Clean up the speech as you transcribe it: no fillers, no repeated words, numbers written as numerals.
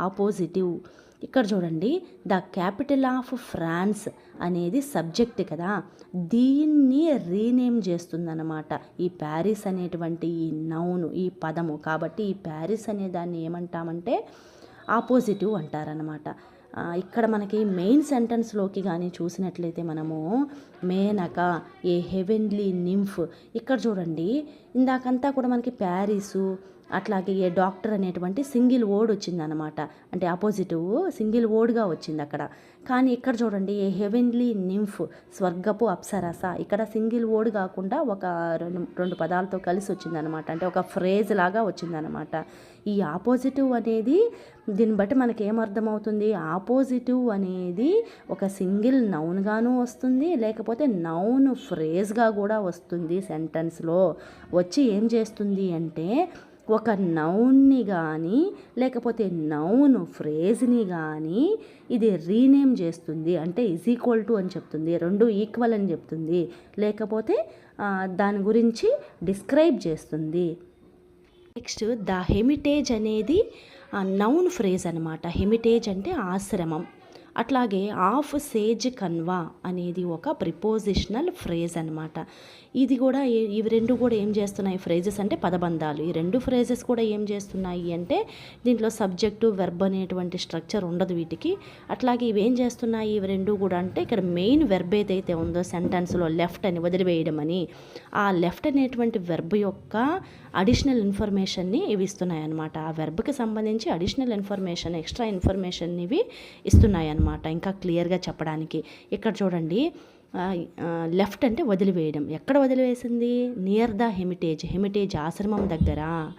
ఆపోజిటివ్. ఇక్కడ చూడండి, the capital of France అనేది సబ్జెక్ట్ కదా, దీన్ని రీనేమ్ చేస్తుందన్నమాట ఈ ప్యారిస్ అనేటువంటి ఈ నౌను, ఈ పదము. కాబట్టి ఈ ప్యారిస్ అనే దాన్ని ఏమంటామంటే ఆపోజిటివ్ అంటారనమాట. ఇక్కడ మనకి మెయిన్ సెంటెన్స్లోకి కానీ చూసినట్లయితే మనము మేనక, ఏ హెవెన్లీ నింఫ్. ఇక్కడ చూడండి, ఇందాకంతా కూడా మనకి ప్యారిసు, అట్లాగే ఏ డాక్టర్ అనేటువంటి సింగిల్ వర్డ్ వచ్చిందనమాట. అంటే ఆపోజిటివ్ సింగిల్ వర్డ్గా వచ్చింది అక్కడ. కానీ ఇక్కడ చూడండి, ఏ హెవెన్లీ నింఫ్, స్వర్గపు అప్సరస. ఇక్కడ సింగిల్ వర్డ్ కాకుండా ఒక రెండు పదాలతో కలిసి వచ్చిందనమాట. అంటే ఒక ఫ్రేజ్ లాగా వచ్చిందనమాట. ఈ ఆపోజిటివ్ అనేది, దీన్ని బట్టి మనకి ఏమర్థమవుతుంది, ఆపోజిటివ్ అనేది ఒక సింగిల్ నౌన్గాను వస్తుంది, లేకపోతే నౌన్ ఫ్రేజ్గా కూడా వస్తుంది. సెంటెన్స్లో వచ్చి ఏం చేస్తుంది అంటే ఒక నౌన్ని కానీ లేకపోతే నౌన్ ఫ్రేజ్ని కానీ ఇది రీనేమ్ చేస్తుంది. అంటే ఈజ్ ఈక్వల్ టు అని చెప్తుంది, రెండు ఈక్వల్ అని చెప్తుంది, లేకపోతే దాని గురించి డిస్క్రైబ్ చేస్తుంది. నెక్స్ట్ ద హెమిటేజ్ అనేది నౌన్ ఫ్రేజ్ అనమాట. హెమిటేజ్ అంటే ఆశ్రమం. అట్లాగే ఆఫ్ సేజ్ కన్వా అనేది ఒక ప్రిపోజిషనల్ ఫ్రేజ్ అనమాట. ఇది కూడా ఇవి రెండు కూడా ఏం చేస్తున్నాయి, ఫ్రేజెస్ అంటే పదబంధాలు. ఈ రెండు ఫ్రేజెస్ కూడా ఏం చేస్తున్నాయి అంటే దీంట్లో సబ్జెక్టు వెర్బ్ అనేటువంటి స్ట్రక్చర్ ఉండదు వీటికి. అట్లాగే ఇవి ఏం చేస్తున్నాయి ఇవి రెండు కూడా అంటే ఇక్కడ మెయిన్ వెర్బ్ ఏదైతే ఉందో సెంటెన్స్లో లెఫ్ట్ అని వదిలివేయడం అని, ఆ లెఫ్ట్ అనేటువంటి వెర్బ్ యొక్క అడిషనల్ ఇన్ఫర్మేషన్ని ఇవి ఇస్తున్నాయి అన్నమాట. ఆ వెర్బ్కి సంబంధించి అడిషనల్ ఇన్ఫర్మేషన్, ఎక్స్ట్రా ఇన్ఫర్మేషన్ ఇవి ఇస్తున్నాయి అన్నమాట. ఇంకా క్లియర్గా చెప్పడానికి ఇక్కడ చూడండి, లెఫ్ట్ అంటే వదిలివేయడం. ఎక్కడ వదిలివేసింది, నియర్ ద హెమిటేజ్, హెమిటేజ్ ఆశ్రమం దగ్గర.